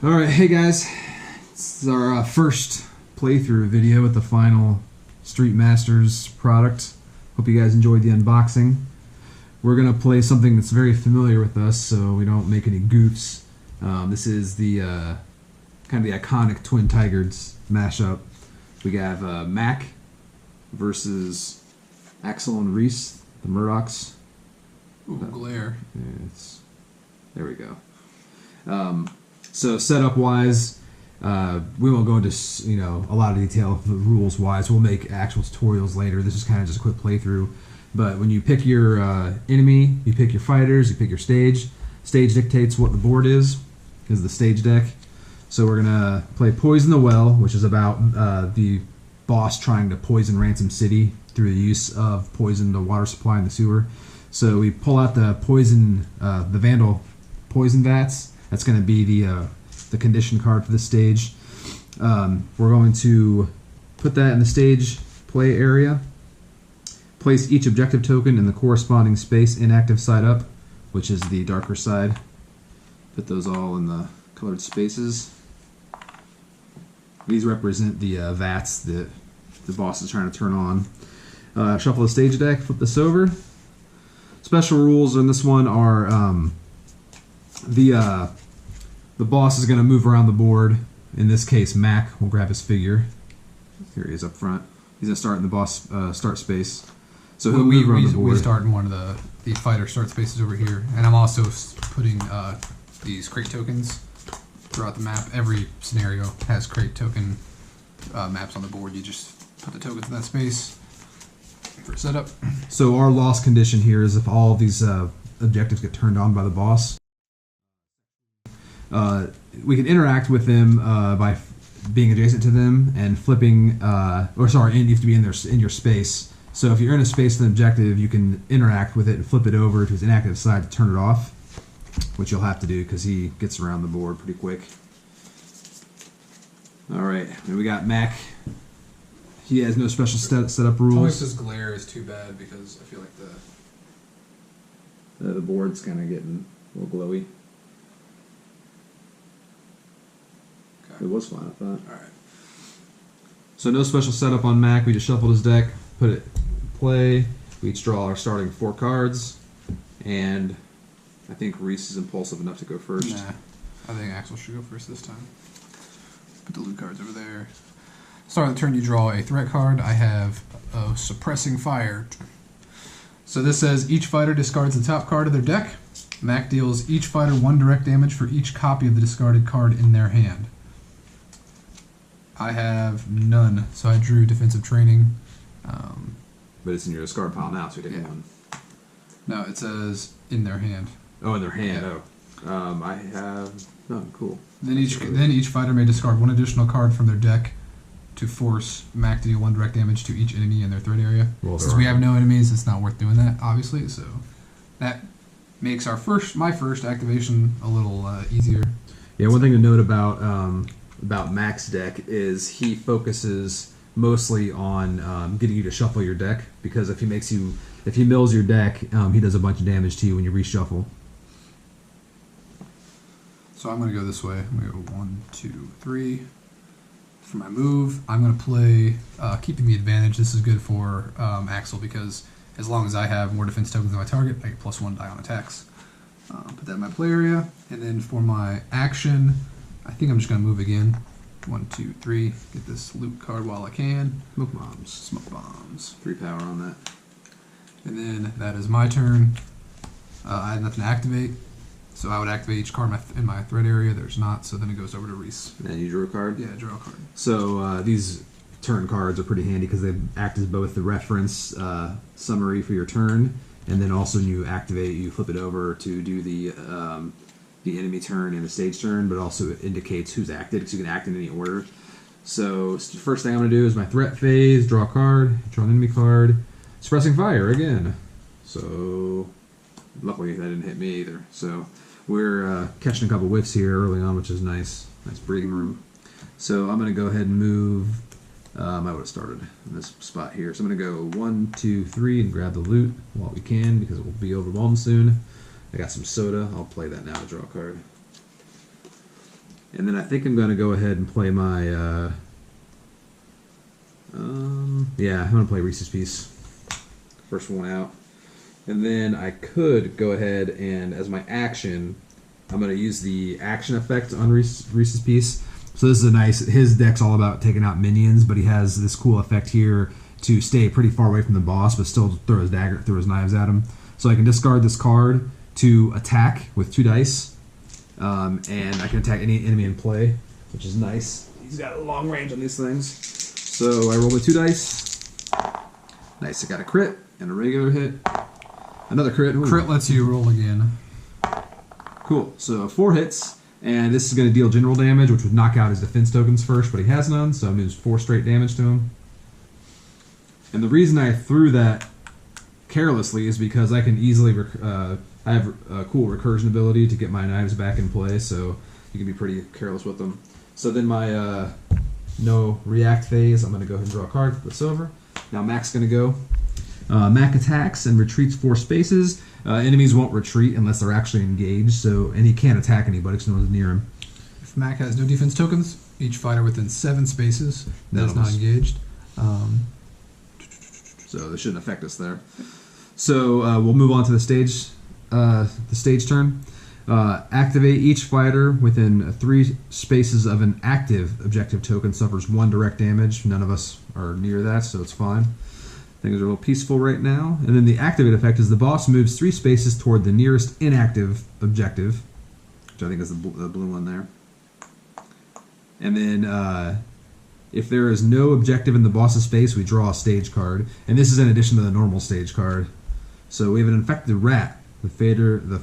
Alright, hey guys. This is our first playthrough video with the final Street Masters product. Hope you guys enjoyed the unboxing. We're going to play something that's very familiar with us so we don't make any goofs. This is the kind of the iconic Twin Tigers mashup. We have Mack versus Axel and Rhys, the Murdocks. Ooh, glare. There we go. So setup wise, we won't go into a lot of detail rules wise. We'll make actual tutorials later. This is kind of just a quick playthrough. But when you pick your enemy, you pick your fighters, you pick your stage. Stage dictates what the board is the stage deck. So we're gonna play Poison the Well, which is about the boss trying to poison Ransom City through the use of poison, the water supply, and the sewer. So we pull out the poison, the Vandal poison vats. That's going to be the condition card for this stage. We're going to put that in the stage play area. Place each objective token in the corresponding space inactive side up, which is the darker side. Put those all in the colored spaces. These represent the vats that the boss is trying to turn on. Shuffle the stage deck, flip this over. Special rules in this one are the boss is going to move around the board. In this case, Mack will grab his figure. Here he is up front. He's going to start in the boss start space. So he'll move around the board. We start in one of the fighter start spaces over here. And I'm also putting these crate tokens throughout the map. Every scenario has crate token maps on the board. You just put the tokens in that space for setup. So our loss condition here is if all of these objectives get turned on by the boss. We can interact with them by being adjacent to them and flipping, and you have to be in your space. So if you're in a space with an objective, you can interact with it and flip it over to his inactive side to turn it off, which you'll have to do because he gets around the board pretty quick. All right, and we got Mack. He has no special setup rules. Always this glare is too bad because I feel like the board's kind of getting a little glowy. It was fine, I thought. Alright. So no special setup on Mack. We just shuffled his deck, put it in play. We each draw our starting 4 cards. And I think Rhys is impulsive enough to go first. Nah. I think Axel should go first this time. Put the loot cards over there. Start of the turn, you draw a threat card. I have a Suppressing Fire. So this says each fighter discards the top card of their deck. Mack deals each fighter 1 direct damage for each copy of the discarded card in their hand. I have none, so I drew Defensive Training. But it's in your discard pile now, so you take one. No, it says in their hand. Oh, in their hand. Yeah. Oh, I have none. Cool. Then each fighter may discard 1 additional card from their deck to force Mack to deal 1 direct damage to each enemy in their threat area. Well, since we have no enemies, it's not worth doing that, obviously. So that makes my first activation a little easier. Yeah, one thing to note about Mack's deck is he focuses mostly on getting you to shuffle your deck, because if he mills your deck, he does a bunch of damage to you when you reshuffle. So I'm going to go this way. I'm going to go 1, 2, 3. For my move, I'm going to play keeping the advantage. This is good for Axel because as long as I have more defense tokens than my target, I get +1 die on attacks. Put that in my play area. And then for my action, I think I'm just going to move again. 1, 2, 3. Get this loot card while I can. Smoke bombs. Smoke bombs. 3 power on that. And then that is my turn. I have nothing to activate. So I would activate each card in my threat area. There's not, so then it goes over to Rhys. And you drew a card? Yeah, draw a card. So these turn cards are pretty handy because they act as both the reference summary for your turn, and then also when you activate, you flip it over to do the enemy turn and the stage turn, but also it indicates who's acted, because you can act in any order. So the first thing I'm going to do is my threat phase, draw a card, draw an enemy card, Suppressing Fire again. So luckily that didn't hit me either. So we're catching a couple whiffs here early on, which is nice. Nice breathing room. So I'm going to go ahead and move. I would have started in this spot here. So I'm going to go 1, 2, 3 and grab the loot while we can, because it will be overwhelmed soon. I got some soda. I'll play that now to draw a card. And then I think I'm going to go ahead and play my... yeah, I'm going to play Rhys's Piece. First one out. And then I could go ahead and, as my action, I'm going to use the action effect on Rhys's Piece. So this is a nice... His deck's all about taking out minions, but he has this cool effect here to stay pretty far away from the boss, but still throw his dagger, throw his knives at him. So I can discard this card to attack with 2 dice. And I can attack any enemy in play, which is nice. He's got a long range on these things. So I roll the 2 dice. Nice, I got a crit and a regular hit. Another crit. Ooh. Crit lets you roll again. Cool, so 4 hits, and this is going to deal general damage, which would knock out his defense tokens first, but he has none, so it moves 4 straight damage to him. And the reason I threw that carelessly is because I can easily... I have a cool recursion ability to get my knives back in play, so you can be pretty careless with them. So then my no react phase, I'm going to go ahead and draw a card for the silver. Now Mack's going to go. Mack attacks and retreats 4 spaces. Enemies won't retreat unless they're actually engaged, and he can't attack anybody because no one's near him. If Mack has no defense tokens, each fighter within 7 spaces that is not engaged. So this shouldn't affect us there. So we'll move on to the stage turn. Activate each fighter within 3 spaces of an active objective token suffers 1 direct damage. None of us are near that, so it's fine. Things are a little peaceful right now. And then the activate effect is the boss moves 3 spaces toward the nearest inactive objective, which I think is the blue one there. And then if there is no objective in the boss's space, we draw a stage card. And this is in addition to the normal stage card. So we have an infected rat. The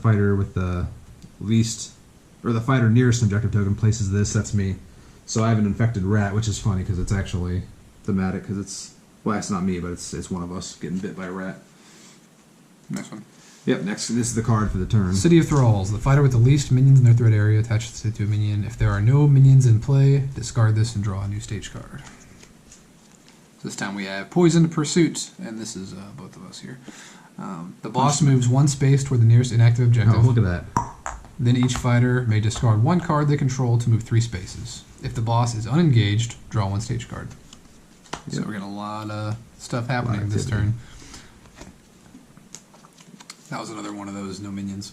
fighter with the least, or the fighter nearest objective token places this. That's me. So I have an infected rat, which is funny because it's actually thematic. Because it's, well, it's not me, but it's one of us getting bit by a rat. Next one. Yep. Next, this is the card for the turn. City of Thralls. The fighter with the least minions in their threat area attaches it to a minion. If there are no minions in play, discard this and draw a new stage card. This time we have Poisoned Pursuit, and this is both of us here. The boss moves 1 space toward the nearest inactive objective. Oh, look at that. Then each fighter may discard 1 card they control to move 3 spaces. If the boss is unengaged, draw 1 stage card. Yep. So we're getting a lot of stuff happening this turn. That was another one of those no minions.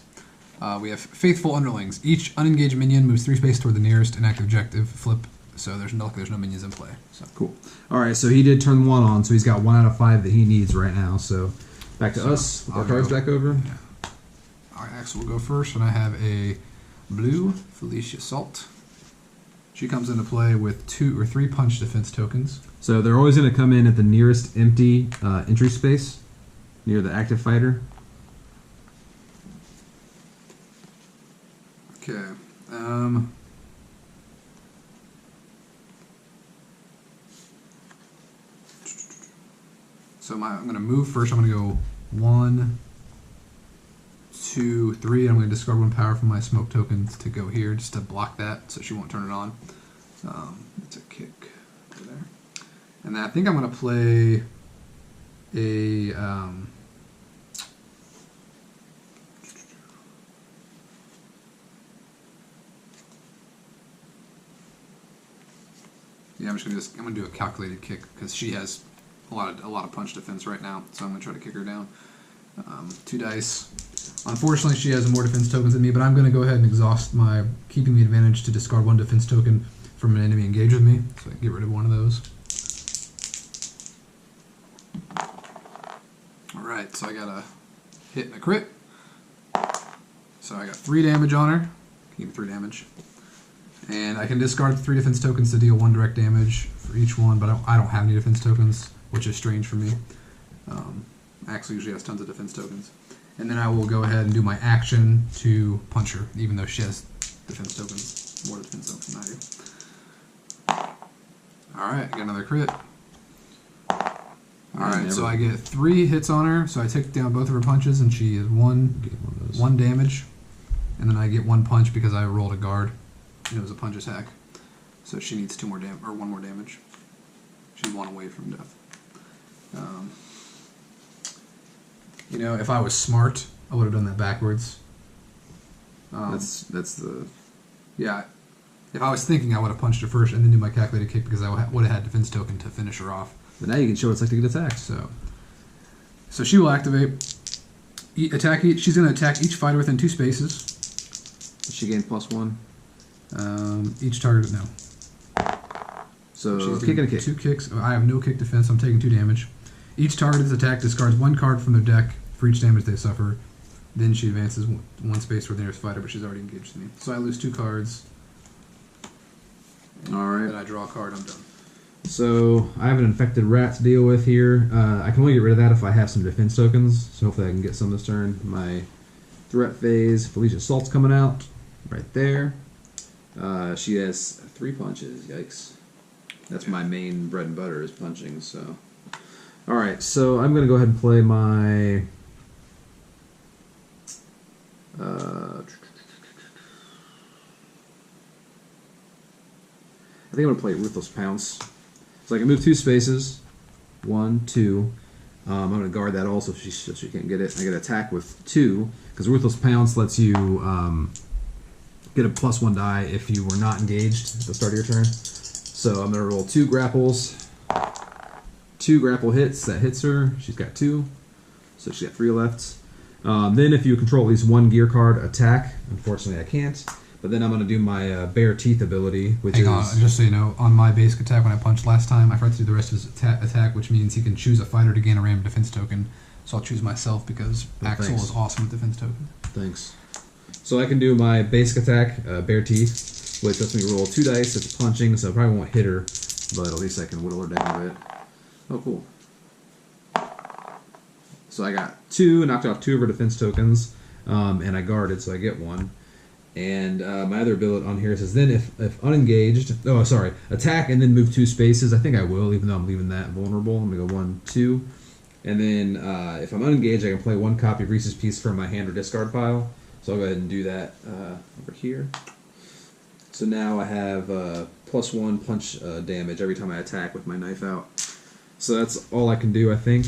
We have Faithful Underlings. Each unengaged minion moves 3 spaces toward the nearest inactive objective. Flip. So there's no minions in play. So cool. All right, so he did turn 1 on, so he's got 1 out of 5 that he needs right now. So back to us. Our cards back over. Yeah. All right, Axel will go first, and I have a blue Felicia Salt. She comes into play with 2 or 3 punch defense tokens. So they're always going to come in at the nearest empty entry space near the active fighter. Okay. So I'm going to move first. I'm going to go 1, 2, 3. And I'm going to discard 1 power from my smoke tokens to go here just to block that so she won't turn it on. It's a kick over there. And then I think I'm going to play a... yeah, I'm gonna do a calculated kick because she has a lot of punch defense right now, so I'm gonna try to kick her down. 2 dice. Unfortunately, she has more defense tokens than me, but I'm gonna go ahead and exhaust my keeping the advantage to discard 1 defense token from an enemy engaged with me, so I can get rid of 1 of those. All right, so I got a hit and a crit. So I got 3 damage on her. Give me 3 damage. And I can discard 3 defense tokens to deal 1 direct damage for each one, but I don't have any defense tokens, which is strange for me. Axel usually has tons of defense tokens. And then I will go ahead and do my action to punch her, even though she has defense tokens, more defense tokens than I do. Alright, I got another crit. Alright, so I get 3 hits on her, so I take down both of her punches, and she is 1 damage. And then I get 1 punch because I rolled a guard. And it was a punch attack. So she needs 2 more damage, or 1 more damage. She's 1 away from death. You know, if I was smart, I would have done that backwards. That's the... Yeah. If I was thinking, I would have punched her first and then do my calculated kick because I would have had defense token to finish her off. But now you can show what it's like to get attacked. So she will activate. She's going to attack each fighter within 2 spaces. She gained +1. Each target, no. So she's kick and a kick. 2 kicks. I have no kick defense. I'm taking 2 damage. Each target is attacked discards 1 card from their deck for each damage they suffer. Then she advances 1 space toward the nearest fighter, but she's already engaged me. So I lose 2 cards. All right. Then I draw a card. I'm done. So I have an infected rat to deal with here. I can only get rid of that if I have some defense tokens. So hopefully I can get some this turn. My threat phase, Felicia Assault's coming out right there. She has 3 punches. Yikes. That's my main bread and butter is punching. So, all right. So I'm gonna go ahead and play my. I think I'm gonna play Ruthless Pounce. So I can move 2 spaces, 1, 2. I'm gonna guard that also so she can't get it. I get attack with 2 because Ruthless Pounce lets you get a +1 die if you were not engaged at the start of your turn. So I'm gonna roll 2 grapples, 2 grapple hits. That hits her. She's got 2, so she's got 3 left. Then if you control at least 1 gear card, attack. Unfortunately, I can't. But then I'm going to do my Bare Teeth ability, which Hang on, just so you know, on my basic attack when I punched last time, I forgot to do the rest of his attack, which means he can choose a fighter to gain a random defense token. So I'll choose myself because Axel is awesome with defense token. Thanks. So I can do my basic attack, Bare Teeth, which lets me roll 2 dice. It's punching, so I probably won't hit her, but at least I can whittle her down a bit. Oh, cool. So I got 2, knocked off 2 of her defense tokens, and I guarded, so I get 1. And my other ability on here says, then if unengaged, attack and then move 2 spaces. I think I will, even though I'm leaving that vulnerable. I'm going to go 1, 2. And then if I'm unengaged, I can play 1 copy of Reese's Piece from my hand or discard pile. So I'll go ahead and do that over here. So now I have +1 punch damage every time I attack with my knife out. So that's all I can do, I think.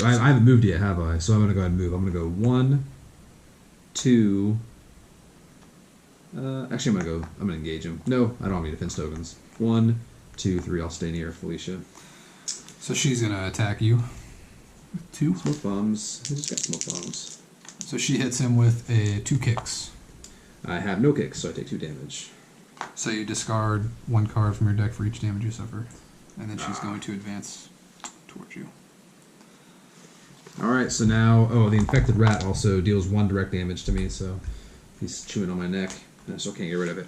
I haven't moved yet, have I? So I'm going to go ahead and move. I'm going to go 1, 2... actually, I'm going to engage him. No, I don't have any defense tokens. 1, 2, 3, I'll stay near Felicia. So she's going to attack you with 2. Smoke bombs. I just got smoke bombs. So she hits him with 2 kicks. I have no kicks, so I take 2 damage. So you discard 1 card from your deck for each damage you suffer. And then she's going to advance towards you. Alright, so now... Oh, the infected rat also deals 1 direct damage to me, so he's chewing on my neck. I still can't get rid of it.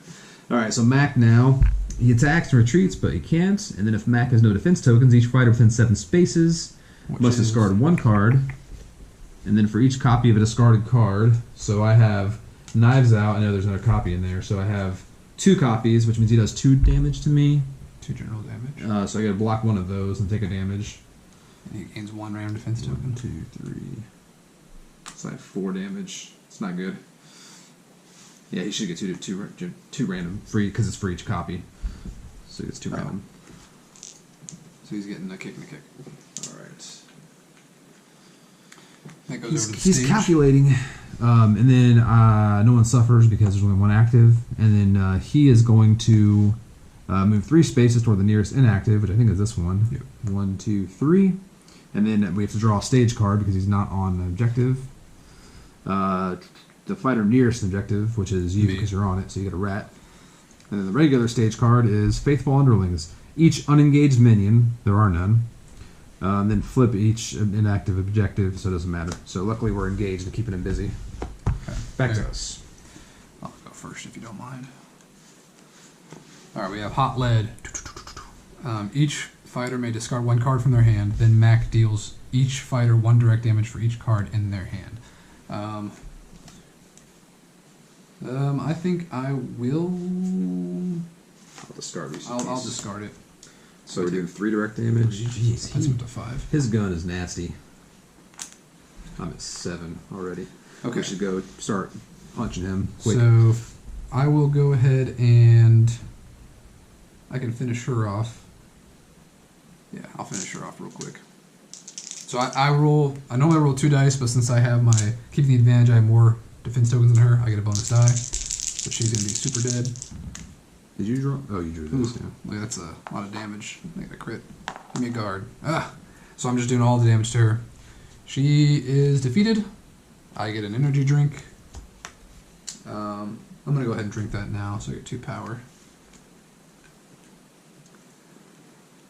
Alright, so Mack now. He attacks and retreats, but he can't. And then if Mack has no defense tokens, each fighter within 7 spaces must discard 1 card. And then for each copy of a discarded card, so I have Knives Out. I know there's another copy in there. So I have 2 copies, which means he does 2 damage to me. 2 general damage. So I gotta block 1 of those and take a damage. And he gains 1 random defense token. 1, 2, 3. So I have 4 damage. It's not good. Yeah, he should get two random free because it's for each copy. So he gets 2 random. So he's getting a kick and a kick. All right. That goes over to the he's stage. calculating, and then no one suffers because there's only 1 active, and then he is going to move 3 spaces toward the nearest inactive, which I think is this one. Yep. 1, 2, 3, and then we have to draw a stage card because he's not on an objective. The fighter nearest the objective, which is you because you're on it, so you get a rat. And then the regular stage card is Faithful Underlings. Each unengaged minion, there are none, then flip each inactive objective, so it doesn't matter. So luckily we're engaged and keeping him busy. Okay. Back to us. I'll go first if you don't mind. Alright, we have Hot Lead. Each fighter may discard 1 card from their hand, then Mack deals each fighter 1 direct damage for each card in their hand. I think I will... I'll discard Reese's I'll Piece. discard it. So we're doing 3 direct damage. Jeez, That's him to 5. his gun is nasty. I'm at 7 already. Okay. We should go start punching him quick. So I will go ahead and I can finish her off. Yeah, I'll finish her off real quick. So I normally roll 2 dice, but since I have my keeping the advantage, I have more defense tokens than her. I get a bonus die, so she's gonna be super dead. Did you draw? Oh, you drew this. Ooh, Yeah. look, that's a lot of damage. Make that crit. Give me a guard. So I'm just doing all the damage to her. She is defeated. I get an energy drink. I'm going to go ahead and drink that now, so I get 2 power.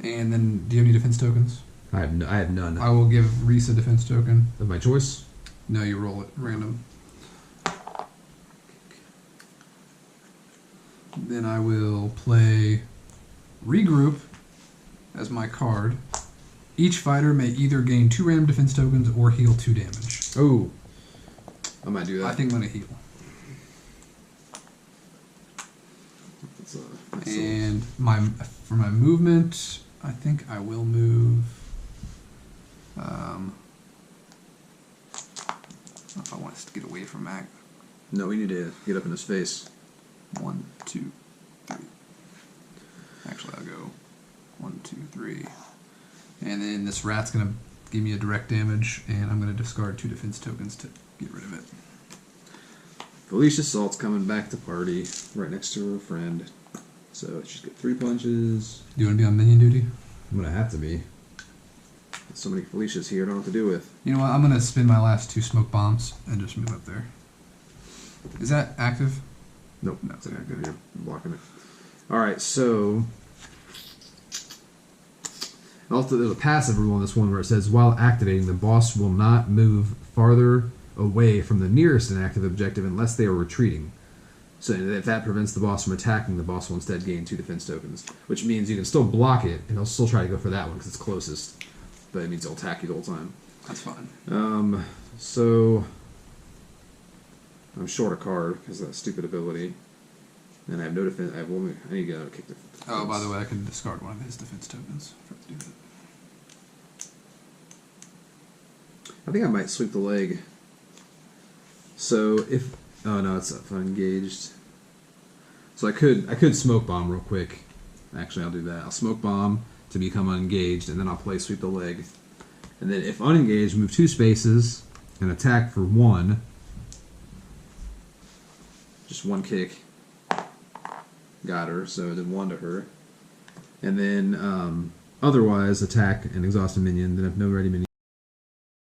And then, do you have any defense tokens? I have none. I will give Rhys a defense token. Of my choice? No, you roll it random. Then I will play Regroup as my card. Each fighter may either gain 2 random defense tokens or heal 2 damage. Oh. I might do that. I think I'm going to heal. That's nice And for my movement, I think I will move. I don't know if I want to get away from Mack. No, we need to get up in his face. 1, 2, 3. Actually, I'll go 1, 2, 3. And then this rat's going to give me a direct damage, and I'm going to discard 2 defense tokens to get rid of it. Felicia Salt's coming back to party right next to her friend. So she's got 3 punches. Do you want to be on minion duty? I'm going to have to be. There's so many Felicias here I don't know what to do with. You know what? I'm going to spin my last 2 smoke bombs and just move up there. Is that active? Nope. No, It's okay, not good. good. You're blocking it. Alright, so... Also, there's a passive rule in this one where it says, while activating, the boss will not move farther away from the nearest inactive objective unless they are retreating. So if that prevents the boss from attacking, the boss will instead gain 2 defense tokens. Which means you can still block it, and he'll still try to go for that one because it's closest. But it means he'll attack you the whole time. That's fine. So... I'm short a card because of that stupid ability. And I have no defense. I need to get out of kick defense. Oh, by the way, I can discard one of his defense tokens. To do that. I think I might sweep the leg. So if... Oh no, it's unengaged. So I could smoke bomb real quick. Actually, I'll do that. I'll smoke bomb to become unengaged, and then I'll play sweep the leg. And then if unengaged, move 2 spaces and attack for 1. Just 1 kick. Got her, so I did 1 to her. And then otherwise attack an exhausted minion. Then if no ready minion